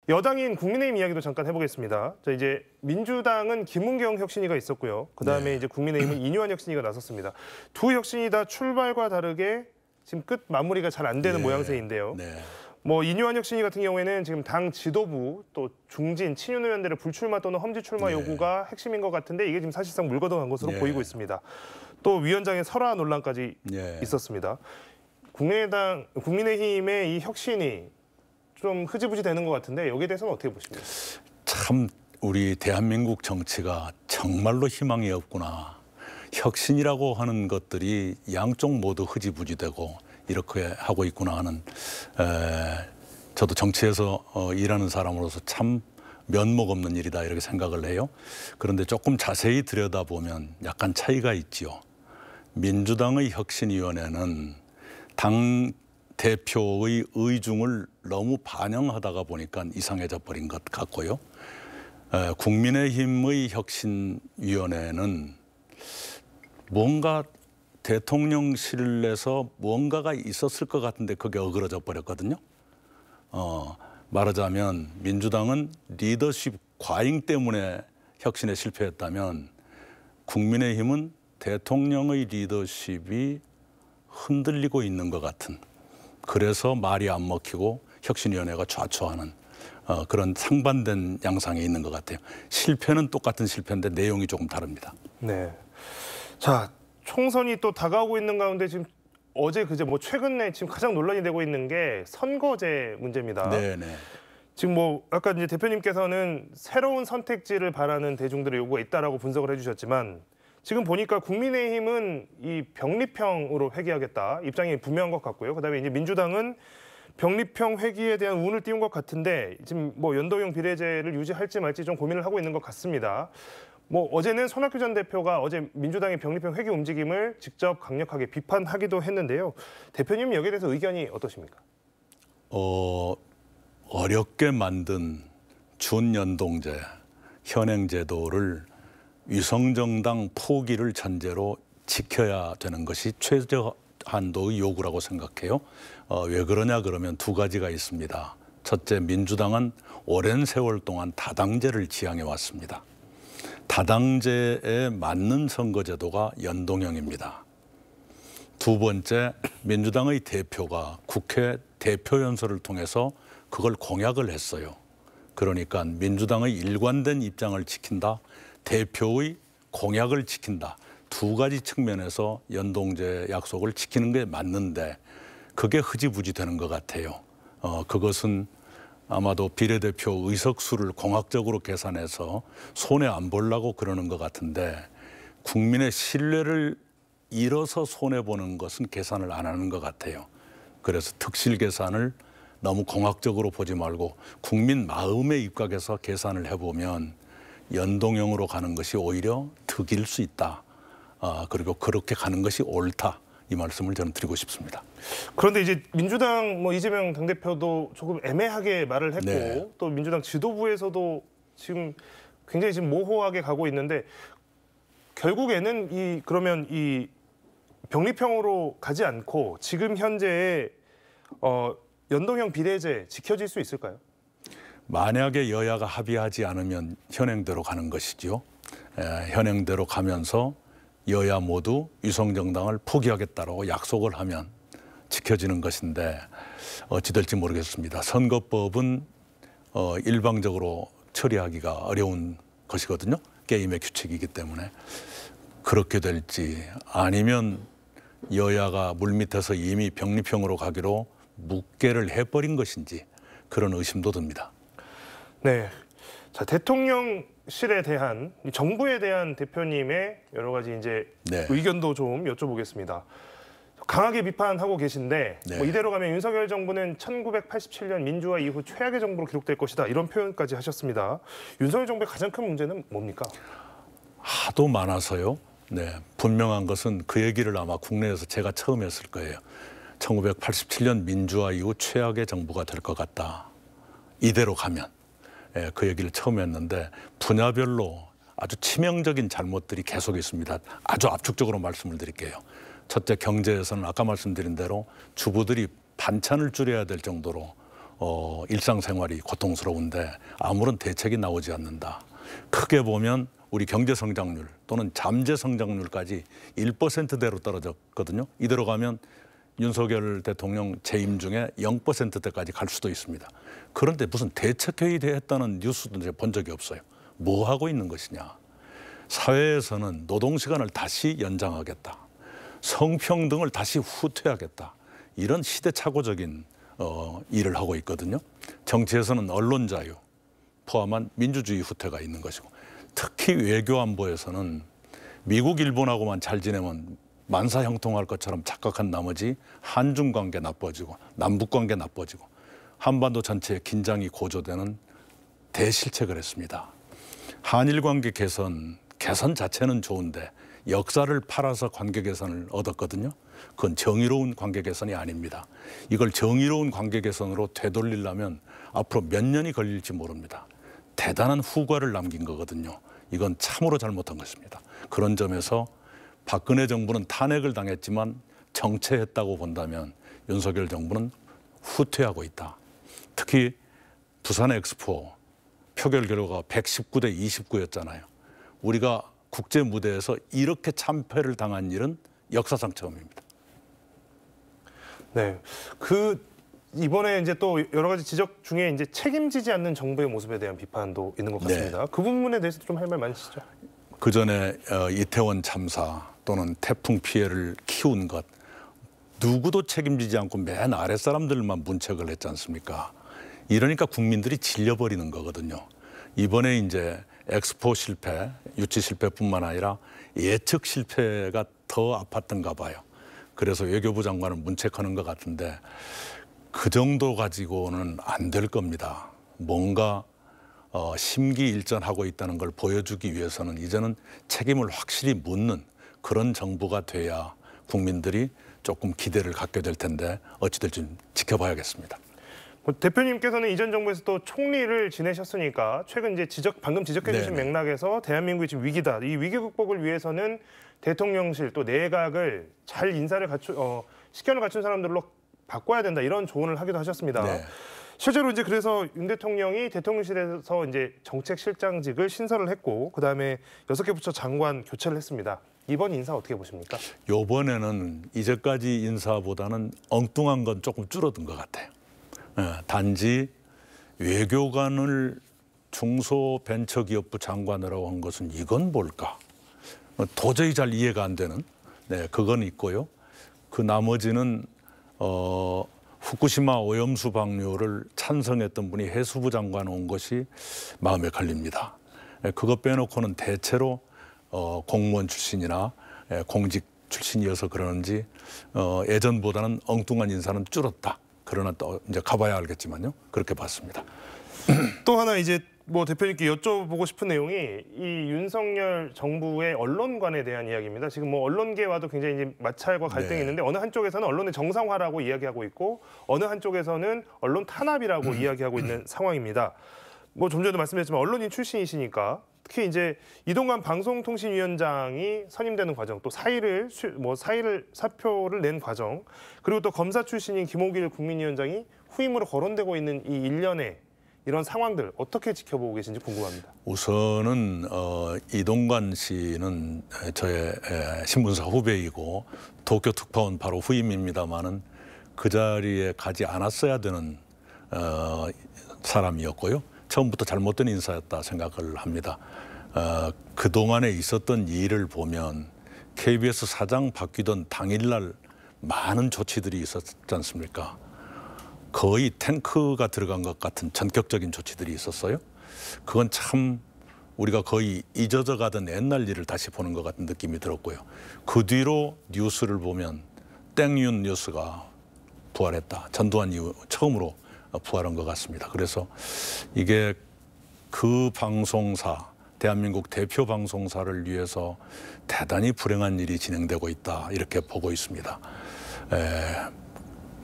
여당인 국민의힘 이야기도 잠깐 해보겠습니다. 자, 이제 민주당은 김은경 혁신위가 있었고요. 그다음에 이제 국민의힘은 이뉴한 혁신위가 나섰습니다. 두 혁신이 다 출발과 다르게 지금 끝 마무리가 잘 안 되는 모양새인데요. 뭐 이뉴한 혁신위 같은 경우에는 지금 당 지도부 또 중진 친윤 의원들의 불출마 또는 험지 출마 요구가 핵심인 것 같은데 이게 지금 사실상 물거동한 것으로 보이고 있습니다. 또 위원장의 설화 논란까지 있었습니다. 국민의힘의 이 혁신이 좀 흐지부지 되는 것 같은데 여기에 대해서는 어떻게 보십니까? 참 우리 대한민국 정치가 정말로 희망이 없구나. 혁신이라고 하는 것들이 양쪽 모두 흐지부지되고 이렇게 하고 있구나 하는 저도 정치에서 일하는 사람으로서 참 면목 없는 일이다 이렇게 생각을 해요. 그런데 조금 자세히 들여다보면 약간 차이가 있지요. 민주당의 혁신위원회는 당 대표의 의중을 너무 반영하다가 보니까 이상해져 버린 것 같고요. 국민의힘의 혁신위원회는 뭔가 대통령실에서 뭔가가 있었을 것 같은데 그게 어그러져 버렸거든요. 말하자면 민주당은 리더십 과잉 때문에 혁신에 실패했다면 국민의힘은 대통령의 리더십이 흔들리고 있는 것 같은, 그래서 말이 안 먹히고 혁신위원회가 좌초하는 그런 상반된 양상이 있는 것 같아요. 실패는 똑같은 실패인데 내용이 조금 다릅니다. 네. 자, 총선이 또 다가오고 있는 가운데 지금 어제 그제 뭐 최근에 지금 가장 논란이 되고 있는 게 선거제 문제입니다. 네네. 지금 뭐 아까 이제 대표님께서는 새로운 선택지를 바라는 대중들의 요구가 있다라고 분석을 해주셨지만 지금 보니까 국민의힘은 이 병립형으로 회귀하겠다 입장이 분명한 것 같고요. 그다음에 이제 민주당은 병립형 회귀에 대한 운을 띄운 것 같은데 지금 뭐 연동형 비례제를 유지할지 말지 좀 고민을 하고 있는 것 같습니다. 뭐 어제는 손학규 전 대표가 어제 민주당의 병립형 회귀 움직임을 직접 강력하게 비판하기도 했는데요. 대표님 여기에 대해서 의견이 어떠십니까? 어렵게 만든 준연동제 현행제도를 위성정당 포기를 전제로 지켜야 되는 것이 최저한도의 요구라고 생각해요. 왜 그러냐 그러면 두 가지가 있습니다. 첫째, 민주당은 오랜 세월 동안 다당제를 지향해 왔습니다. 다당제에 맞는 선거제도가 연동형입니다. 두 번째, 민주당의 대표가 국회 대표연설을 통해서 그걸 공약을 했어요. 그러니까 민주당의 일관된 입장을 지킨다, 대표의 공약을 지킨다. 두 가지 측면에서 연동제 약속을 지키는 게 맞는데 그게 흐지부지 되는 것 같아요. 그것은 아마도 비례대표 의석수를 공학적으로 계산해서 손해 안 보려고 그러는 것 같은데 국민의 신뢰를 잃어서 손해보는 것은 계산을 안 하는 것 같아요. 그래서 특실 계산을 너무 공학적으로 보지 말고 국민 마음에 입각해서 계산을 해보면 연동형으로 가는 것이 오히려 득일 수 있다. 그리고 그렇게 가는 것이 옳다. 이 말씀을 저는 드리고 싶습니다. 그런데 이제 민주당 뭐 이재명 당대표도 조금 애매하게 말을 했고 또 민주당 지도부에서도 지금 굉장히 지금 모호하게 가고 있는데 결국에는 그러면 이 병립형으로 가지 않고 지금 현재의 연동형 비례제 지켜질 수 있을까요? 만약에 여야가 합의하지 않으면 현행대로 가는 것이죠. 현행대로 가면서 여야 모두 위성정당을 포기하겠다라고 약속을 하면 지켜지는 것인데 어찌 될지 모르겠습니다. 선거법은 일방적으로 처리하기가 어려운 것이거든요. 게임의 규칙이기 때문에. 그렇게 될지 아니면 여야가 물밑에서 이미 병립형으로 가기로 묵계를 해버린 것인지 그런 의심도 듭니다. 네, 자 대통령실에 대한 정부에 대한 대표님의 여러 가지 이제 의견도 좀 여쭤보겠습니다. 강하게 비판하고 계신데 뭐 이대로 가면 윤석열 정부는 1987년 민주화 이후 최악의 정부로 기록될 것이다 이런 표현까지 하셨습니다. 윤석열 정부의 가장 큰 문제는 뭡니까? 하도 많아서요. 분명한 것은 그 얘기를 아마 국내에서 제가 처음 했을 거예요. 1987년 민주화 이후 최악의 정부가 될 것 같다. 이대로 가면. 그 얘기를 처음 했는데 분야별로 아주 치명적인 잘못들이 계속 있습니다. 아주 압축적으로 말씀을 드릴게요. 첫째, 경제에서는 아까 말씀드린 대로 주부들이 반찬을 줄여야 될 정도로 일상생활이 고통스러운데 아무런 대책이 나오지 않는다. 크게 보면 우리 경제 성장률 또는 잠재 성장률까지 1%대로 떨어졌거든요. 이대로 가면 윤석열 대통령 재임 중에 0%대까지 갈 수도 있습니다. 그런데 무슨 대책회의 했다는 뉴스도 이제 본 적이 없어요. 뭐 하고 있는 것이냐. 사회에서는 노동시간을 다시 연장하겠다. 성평등을 다시 후퇴하겠다. 이런 시대착오적인 일을 하고 있거든요. 정치에서는 언론 자유 포함한 민주주의 후퇴가 있는 것이고, 특히 외교안보에서는 미국, 일본하고만 잘 지내면 만사 형통할 것처럼 착각한 나머지 한중 관계 나빠지고 남북 관계 나빠지고 한반도 전체의 긴장이 고조되는 대실책을 했습니다. 한일 관계 개선 자체는 좋은데 역사를 팔아서 관계 개선을 얻었거든요. 그건 정의로운 관계 개선이 아닙니다. 이걸 정의로운 관계 개선으로 되돌리려면 앞으로 몇 년이 걸릴지 모릅니다. 대단한 후과를 남긴 거거든요. 이건 참으로 잘못한 것입니다. 그런 점에서 박근혜 정부는 탄핵을 당했지만 정체했다고 본다면 윤석열 정부는 후퇴하고 있다. 특히 부산 엑스포 표결 결과가 119대 29였잖아요. 우리가 국제 무대에서 이렇게 참패를 당한 일은 역사상 처음입니다. 네, 이번에 이제 또 여러 가지 지적 중에 이제 책임지지 않는 정부의 모습에 대한 비판도 있는 것 같습니다. 네. 그 부분에 대해서 좀 할 말 많으시죠? 그 전에 이태원 참사 또는 태풍 피해를 키운 것 누구도 책임지지 않고 맨 아래 사람들만 문책을 했지 않습니까? 이러니까 국민들이 질려버리는 거거든요. 이번에 이제 엑스포 실패, 유치 실패뿐만 아니라 예측 실패가 더 아팠던가 봐요. 그래서 외교부 장관을 문책하는 것 같은데 그 정도 가지고는 안 될 겁니다. 뭔가 심기일전하고 있다는 걸 보여주기 위해서는 이제는 책임을 확실히 묻는 그런 정부가 돼야 국민들이 조금 기대를 갖게 될 텐데 어찌 될지 지켜봐야겠습니다. 대표님께서는 이전 정부에서 또 총리를 지내셨으니까 최근 이제 방금 지적해 주신 네네. 맥락에서 대한민국이 지금 위기다. 이 위기 극복을 위해서는 대통령실 또 내각을 잘 식견을 갖춘 사람들로 바꿔야 된다. 이런 조언을 하기도 하셨습니다. 네. 실제로 이제 그래서 윤 대통령이 대통령실에서 이제 정책실장직을 신설을 했고 그다음에 6개 부처 장관 교체를 했습니다. 이번 인사 어떻게 보십니까? 이번에는 이제까지 인사보다는 엉뚱한 건 조금 줄어든 것 같아요. 단지 외교관을 중소벤처기업부 장관으로 한 것은 이건 뭘까? 도저히 잘 이해가 안 되는 그건 있고요. 그 나머지는 후쿠시마 오염수 방류를 찬성했던 분이 해수부 장관 온 것이 마음에 걸립니다. 그것 빼놓고는 대체로 공무원 출신이나 공직 출신이어서 그러는지 예전보다는 엉뚱한 인사는 줄었다. 그러나 또 이제 가봐야 알겠지만요. 그렇게 봤습니다. 또 하나 이제 뭐 대표님께 여쭤보고 싶은 내용이 이 윤석열 정부의 언론관에 대한 이야기입니다. 지금 뭐 언론계와도 굉장히 이제 마찰과 갈등이 네. 있는데 어느 한쪽에서는 언론의 정상화라고 이야기하고 있고 어느 한쪽에서는 언론 탄압이라고 이야기하고 있는 상황입니다. 뭐 좀 전에도 말씀드렸지만 언론인 출신이시니까 특히 이제 이동관 방송통신위원장이 선임되는 과정, 또 사표를 낸 과정, 그리고 또 검사 출신인 김호길 국민위원장이 후임으로 거론되고 있는 이 일련의 이런 상황들 어떻게 지켜보고 계신지 궁금합니다. 우선은 이동관 씨는 저의 신문사 후배이고 도쿄 특파원 바로 후임입니다마는 그 자리에 가지 않았어야 되는 사람이었고요. 처음부터 잘못된 인사였다 생각을 합니다. 그동안에 있었던 일을 보면 KBS 사장 바뀌던 당일날 많은 조치들이 있었지 않습니까? 거의 탱크가 들어간 것 같은 전격적인 조치들이 있었어요. 그건 참 우리가 거의 잊어져 가던 옛날 일을 다시 보는 것 같은 느낌이 들었고요. 그 뒤로 뉴스를 보면 땡윤 뉴스가 부활했다. 전두환 이후 처음으로 부활한 것 같습니다. 그래서 이게 그 방송사, 대한민국 대표 방송사를 위해서 대단히 불행한 일이 진행되고 있다. 이렇게 보고 있습니다.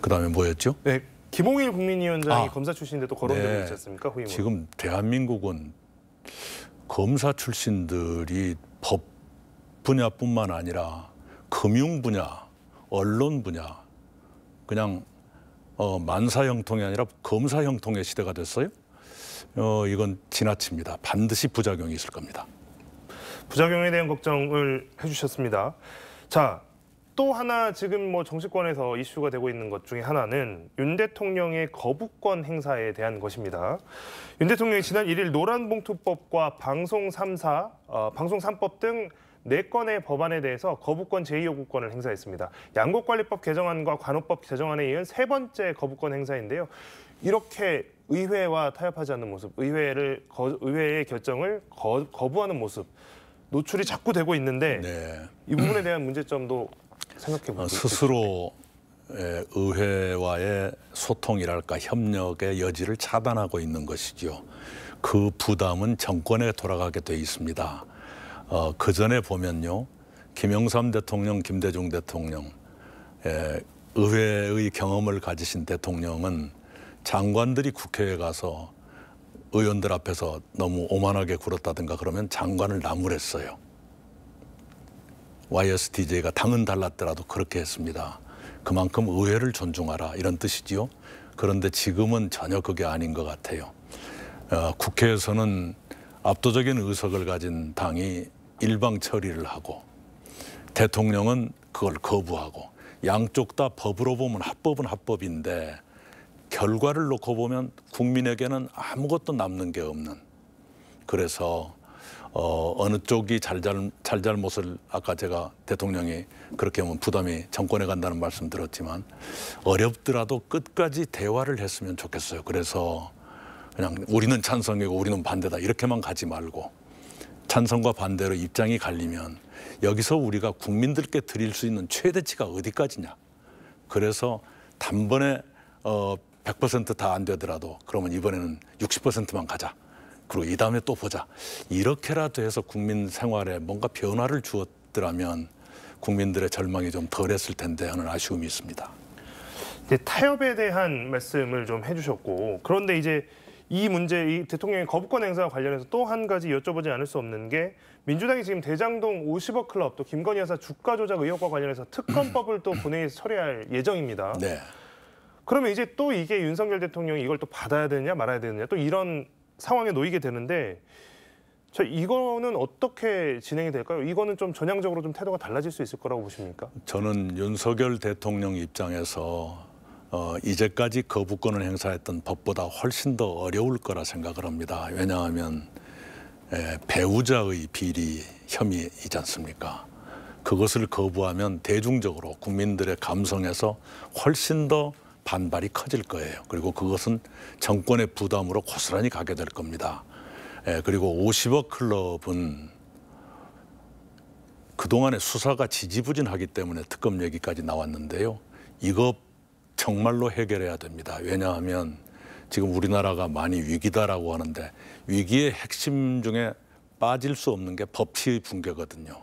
그다음에 뭐였죠? 네, 김홍일 국민위원장이 검사 출신인데 또 거론되고 있지 않습니까? 후임으로. 지금 대한민국은 검사 출신들이 법 분야뿐만 아니라 금융 분야, 언론 분야, 그냥 만사형통이 아니라 검사형통의 시대가 됐어요. 이건 지나칩니다. 반드시 부작용이 있을 겁니다. 부작용에 대한 걱정을 해주셨습니다. 자, 또 하나 지금 뭐 정치권에서 이슈가 되고 있는 것 중에 하나는 윤 대통령의 거부권 행사에 대한 것입니다. 윤 대통령이 지난 1일 노란봉투법과 방송 3법 등 4건의 법안에 대해서 거부권 제2요구권을 행사했습니다. 양곡관리법 개정안과 관호법 개정안에 이은 3번째 거부권 행사인데요. 이렇게 의회와 타협하지 않는 모습, 의회의 결정을 거부하는 모습, 노출이 자꾸 되고 있는데 네. 이 부분에 대한 문제점도 생각해 보고 스스로 의회와의 소통이랄까 협력의 여지를 차단하고 있는 것이죠. 그 부담은 정권에 돌아가게 돼 있습니다. 그 전에 보면요, 김영삼 대통령, 김대중 대통령, 의회의 경험을 가지신 대통령은 장관들이 국회에 가서 의원들 앞에서 너무 오만하게 굴었다든가 그러면 장관을 나무랬어요. YSTJ가 당은 달랐더라도 그렇게 했습니다. 그만큼 의회를 존중하라 이런 뜻이지요. 그런데 지금은 전혀 그게 아닌 것 같아요. 국회에서는 압도적인 의석을 가진 당이 일방 처리를 하고 대통령은 그걸 거부하고 양쪽 다 법으로 보면 합법은 합법인데 결과를 놓고 보면 국민에게는 아무것도 남는 게 없는, 그래서 어느 쪽이 잘잘못을 아까 제가 대통령이 그렇게 하면 부담이 정권에 간다는 말씀 들었지만 어렵더라도 끝까지 대화를 했으면 좋겠어요. 그래서 그냥 우리는 찬성이고 우리는 반대다 이렇게만 가지 말고 찬성과 반대로 입장이 갈리면 여기서 우리가 국민들께 드릴 수 있는 최대치가 어디까지냐. 그래서 단번에 100% 다 안 되더라도 그러면 이번에는 60%만 가자. 그리고 이 다음에 또 보자. 이렇게라도 해서 국민 생활에 뭔가 변화를 주었더라면 국민들의 절망이 좀 덜했을 텐데 하는 아쉬움이 있습니다. 이제 타협에 대한 말씀을 좀 해주셨고, 그런데 이제 이 문제, 이 대통령의 거부권 행사와 관련해서 또 한 가지 여쭤보지 않을 수 없는 게 민주당이 지금 대장동 50억 클럽 또 김건희 여사 주가 조작 의혹과 관련해서 특검법을 또 본회의에서 처리할 예정입니다. 네. 그러면 이제 또 이게 윤석열 대통령이 이걸 또 받아야 되느냐 말아야 되느냐 또 이런 상황에 놓이게 되는데 이거는 어떻게 진행이 될까요? 이거는 좀 전향적으로 좀 태도가 달라질 수 있을 거라고 보십니까? 저는 윤석열 대통령 입장에서 이제까지 거부권을 행사했던 법보다 훨씬 더 어려울 거라 생각을 합니다. 왜냐하면 배우자의 비리 혐의이지 않습니까? 그것을 거부하면 대중적으로 국민들의 감성에서 훨씬 더 반발이 커질 거예요. 그리고 그것은 정권의 부담으로 고스란히 가게 될 겁니다. 그리고 50억 클럽은 그동안의 수사가 지지부진하기 때문에 특검 얘기까지 나왔는데요. 이거 정말로 해결해야 됩니다. 왜냐하면 지금 우리나라가 많이 위기다라고 하는데 위기의 핵심 중에 빠질 수 없는 게 법치의 붕괴거든요.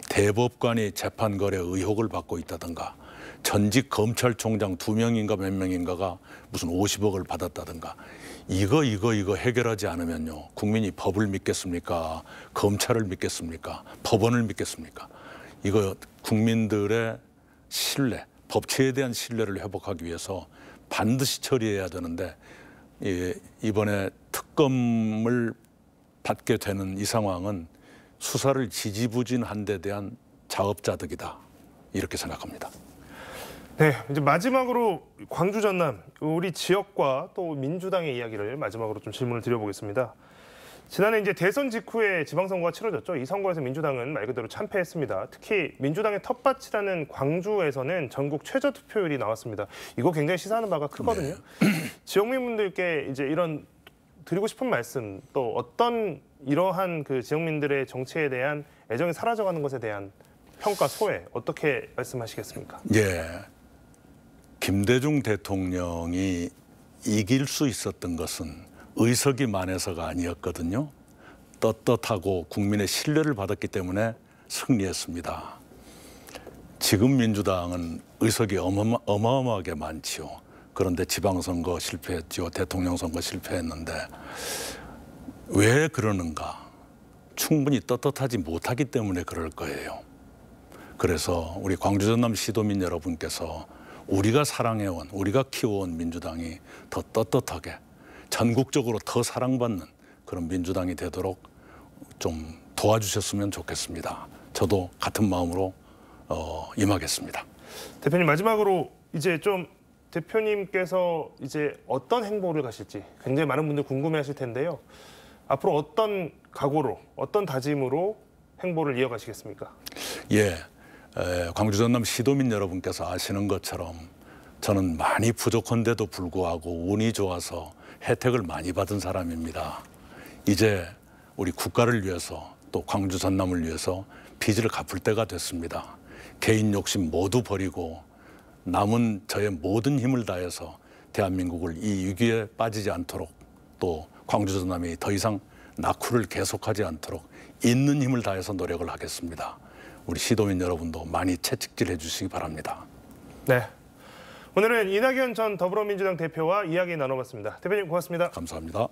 대법관이 재판 거래 의혹을 받고 있다든가 전직 검찰총장 2명인가 몇 명인가가 무슨 50억을 받았다든가 이거 해결하지 않으면요. 국민이 법을 믿겠습니까? 검찰을 믿겠습니까? 법원을 믿겠습니까? 이거 국민들의 신뢰, 법치에 대한 신뢰를 회복하기 위해서 반드시 처리해야 되는데 이번에 특검을 받게 되는 이 상황은 수사를 지지부진한 데 대한 자업자득이다. 이렇게 생각합니다. 네, 이제 마지막으로 광주 전남 우리 지역과 또 민주당의 이야기를 마지막으로 좀 질문을 드려보겠습니다. 지난해 이제 대선 직후에 지방선거가 치러졌죠. 이 선거에서 민주당은 말 그대로 참패했습니다. 특히 민주당의 텃밭이라는 광주에서는 전국 최저 투표율이 나왔습니다. 이거 굉장히 시사하는 바가 크거든요. 네. 지역민분들께 이제 이런 드리고 싶은 말씀 또 어떤 이러한 그 지역민들의 정치에 대한 애정이 사라져가는 것에 대한 평가 소회 어떻게 말씀하시겠습니까? 예. 김대중 대통령이 이길 수 있었던 것은 의석이 많아서가 아니었거든요. 떳떳하고 국민의 신뢰를 받았기 때문에 승리했습니다. 지금 민주당은 의석이 어마어마하게 많지요. 그런데 지방선거 실패했죠. 대통령 선거 실패했는데 왜 그러는가? 충분히 떳떳하지 못하기 때문에 그럴 거예요. 그래서 우리 광주 전남 시도민 여러분께서 우리가 사랑해온, 우리가 키워온 민주당이 더 떳떳하게 전국적으로 더 사랑받는 그런 민주당이 되도록 좀 도와주셨으면 좋겠습니다. 저도 같은 마음으로 임하겠습니다. 대표님 마지막으로 이제 좀 대표님께서 이제 어떤 행보를 가실지 굉장히 많은 분들 궁금해하실 텐데요. 앞으로 어떤 각오로, 어떤 다짐으로 행보를 이어가시겠습니까? 예, 광주 전남 시도민 여러분께서 아시는 것처럼 저는 많이 부족한데도 불구하고 운이 좋아서 혜택을 많이 받은 사람입니다. 이제 우리 국가를 위해서 또 광주 전남을 위해서 빚을 갚을 때가 됐습니다. 개인 욕심 모두 버리고 남은 저의 모든 힘을 다해서 대한민국을 이 위기에 빠지지 않도록 또 광주 전남이 더 이상 낙후를 계속하지 않도록 있는 힘을 다해서 노력을 하겠습니다. 우리 시도민 여러분도 많이 채찍질해 주시기 바랍니다. 네, 오늘은 이낙연 전 더불어민주당 대표와 이야기 나눠봤습니다. 대표님 고맙습니다. 감사합니다.